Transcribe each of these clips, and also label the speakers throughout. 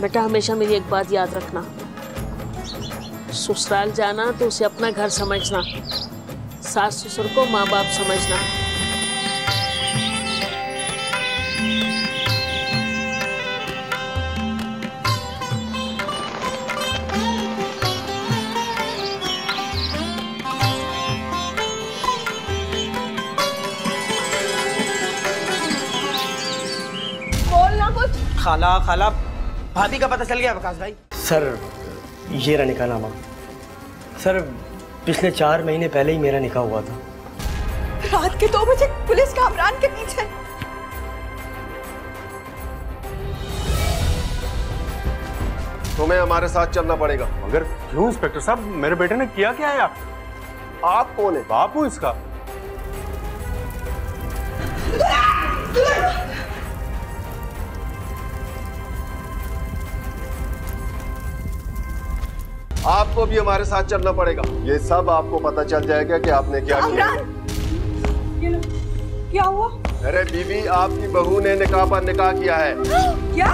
Speaker 1: बेटा हमेशा मेरी एक बात याद रखना, ससुराल जाना तो उसे अपना घर समझना, सास ससुर को माँ बाप समझना।
Speaker 2: बोलना कुछ।
Speaker 3: खाला खाला भाभी का पता चल गया वकास भाई?
Speaker 4: सर ये रहा निकाहनामा। सर पिछले 4 महीने पहले ही मेरा निकाह हुआ था।
Speaker 2: रात के 2 बजे पुलिस कामरान के पीछे।
Speaker 5: तुम्हें हमारे साथ चलना पड़ेगा।
Speaker 6: मगर क्यों इंस्पेक्टर साहब, मेरे बेटे ने किया क्या है?
Speaker 5: आप कौन है?
Speaker 6: बाप हूं इसका।
Speaker 5: आपको भी हमारे साथ चलना पड़ेगा। ये सब आपको पता चल जाएगा कि आपने क्या किया।
Speaker 2: क्या हुआ?
Speaker 5: अरे बीवी, आपकी बहू ने निकाह पर निकाह किया है।
Speaker 2: क्या?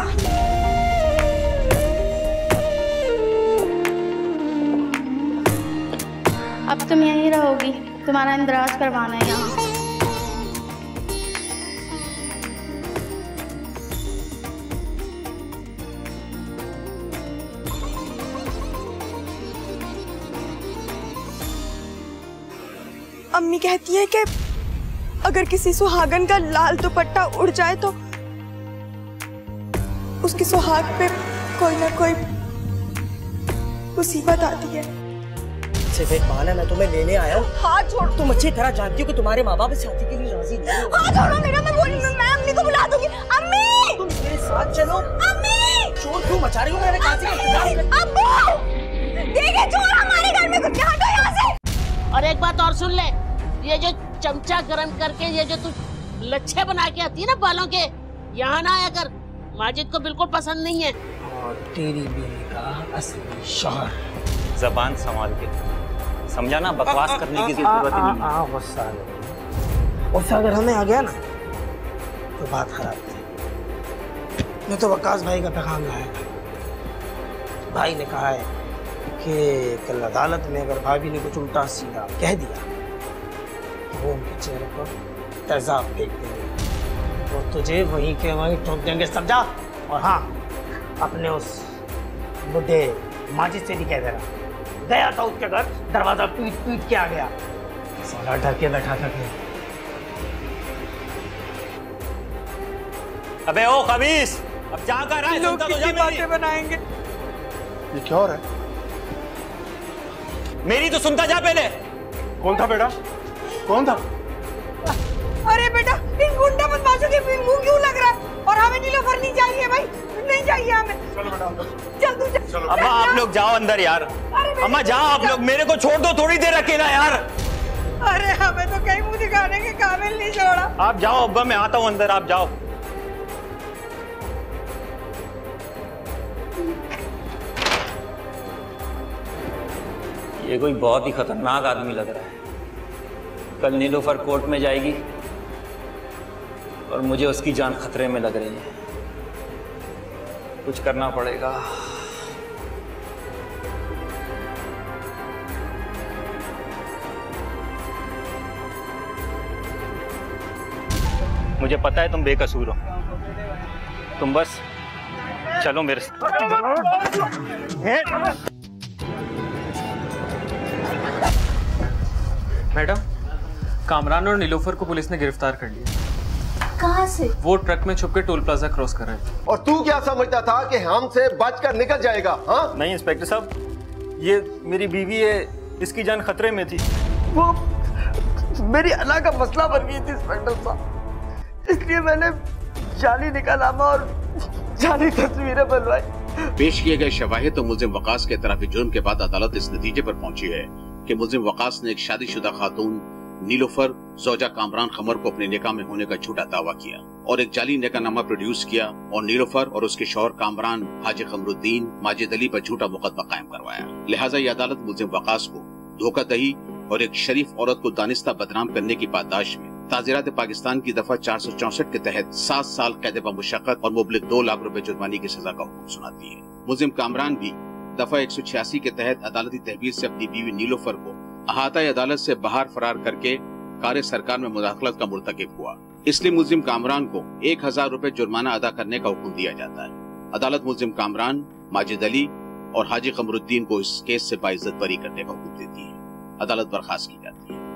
Speaker 7: अब तुम यहीं रहोगी, तुम्हारा इंदराज करवाना है यहाँ।
Speaker 2: अम्मी कहती है कि अगर किसी सुहागन का लाल दुपट्टा उड़ जाए तो उसकी सुहाग पे कोई ना कोई मुसीबत आती है।
Speaker 4: सिर्फ एक बहाना, मैं तुम्हें लेने आया हूँ।
Speaker 2: हाथ छोड़।
Speaker 4: तुम अच्छी तरह जानती हो कि तुम्हारे माँ बाप इस शादी के लिए राजी नहीं।
Speaker 2: हाथ छोड़ो मेरा, मैं अम्मी को बुला दूंगी। अम्मी
Speaker 4: तुम मेरे साथ चलो।
Speaker 2: अम्मी
Speaker 4: चोर क्यों मचा रही हो? मैंने कहा था
Speaker 2: अब्बू, देखिए चोर हमारे घर में घुस गया, हटो यहाँ से।
Speaker 1: और एक बात और सुन ले, ये जो चमचा गरम करके ये जो तू लच्छे बना के आती है ना बालों के, यहाँ ना आया कर, माजिद को बिल्कुल पसंद नहीं है।
Speaker 4: और तेरी बीवी का असली शौहर।
Speaker 8: जबान संभाल के, समझा ना? बकवास करने की जरूरत नहीं है।
Speaker 3: गुस्सा अगर हमें आ गया ना तो बात खराब थी। मैं तो वकास भाई का पैगाम लाया था। भाई ने कहा है कि कल अदालत में अगर भाभी ने कुछ उल्टा सीधा कह दिया तो वो उनके चेहरे पर तेजाब फेंक देंगे और तुझे वहीं के वहीं ठोक देंगे, समझा? और हाँ, अपने उस बुढ़े माजिद से भी कह देना, गया था उसके घर, दरवाजा पीट पीट के आ गया, साला डर के बैठा था।
Speaker 8: अबे ओ खबीस, अब जा कर रहा है?
Speaker 3: लोग कितनी बातें बनाएंगे।
Speaker 5: ये क्या हो रहा है?
Speaker 8: मेरी तो सुनता जा पहले।
Speaker 6: कौन था बेटा? कौन था?
Speaker 2: अरे बेटा, इन गुंडा बदमाशों के मुंह क्यों लग रहा है? और हमें नीलोफर नहीं चाहिए भाई, नहीं चाहिए हमें।
Speaker 6: चलो बेटा अंदर।
Speaker 2: चल तू चल।
Speaker 6: चलो
Speaker 8: अम्मा आप लोग जाओ अंदर यार। अम्मा जाओ आप लोग, मेरे को छोड़ दो थोड़ी देर अकेला यार।
Speaker 2: अरे हमें तो कहीं मुंह दिखाने के काबिल नहीं छोड़ा।
Speaker 8: आप जाओ अब्बा, मैं आता हूँ अंदर, आप जाओ। ये कोई बहुत ही खतरनाक आदमी लग रहा है। कल नीलोफर कोर्ट में जाएगी और मुझे उसकी जान खतरे में लग रही है। कुछ करना पड़ेगा। मुझे पता है तुम बेकसूर हो, तुम बस चलो मेरे साथ।
Speaker 9: मैडम, कामरान और नीलोफर को पुलिस ने गिरफ्तार कर लिया।
Speaker 7: कहाँ से?
Speaker 9: वो ट्रक में छुप के टोल प्लाजा क्रॉस कर रहे थे।
Speaker 5: और तू क्या समझता था कि हमसे बचकर निकल जाएगा? हाँ?
Speaker 8: नहीं इंस्पेक्टर साहब, ये मेरी बीवी है, इसकी जान खतरे में थी।
Speaker 3: वो मेरी अना का मसला बन गई थी इंस्पेक्टर साहब, इसलिए मैंने जाली निकाहनामा और जाली तस्वीरें बनवाई।
Speaker 10: पेश किए गए शवाहिद और मुल्जिम वकास के तरफ जुर्म के बाद अदालत इस नतीजे पर पहुंची है कि मुल्जिम वकास ने एक शादीशुदा खातून नीलोफर जोजा कामरान खमर को अपने निकाह में होने का झूठा दावा किया और एक जाली निकाहनामा प्रोड्यूस किया और नीलोफर और उसके शौहर कामरान हाजी खमरुद्दीन माजिद अली पर झूठा मुकदमा कायम करवाया। लिहाजा ये अदालत मुल्जिम वकास को धोखादही और एक शरीफ औरत को दानिस्ता बदनाम करने की पादाश में ताज़ीरात पाकिस्तान की दफा 464 के तहत 7 साल कैद बमुशक्कत और मुबलिग 2 लाख रुपए जुर्माने की सजा का हुक्म सुनाती है। मुल्जिम कामरान भी दफा 186 के तहत अदालती तहवील से अपनी बीवी नीलोफर को अहाता अदालत से बाहर फरार करके कार्य सरकार में मुदाखलत का मुर्तकिब हुआ। इसलिए मुल्जिम कामरान को 1000 रुपए जुर्माना अदा करने का हुक्म दिया जाता है। अदालत मुल्जिम कामरान, माजिद अली और हाजी कमरुद्दीन को इस केस से बाइज्जत बरी करने का हुक्म देती है। अदालत बर्खास्त की जाती है।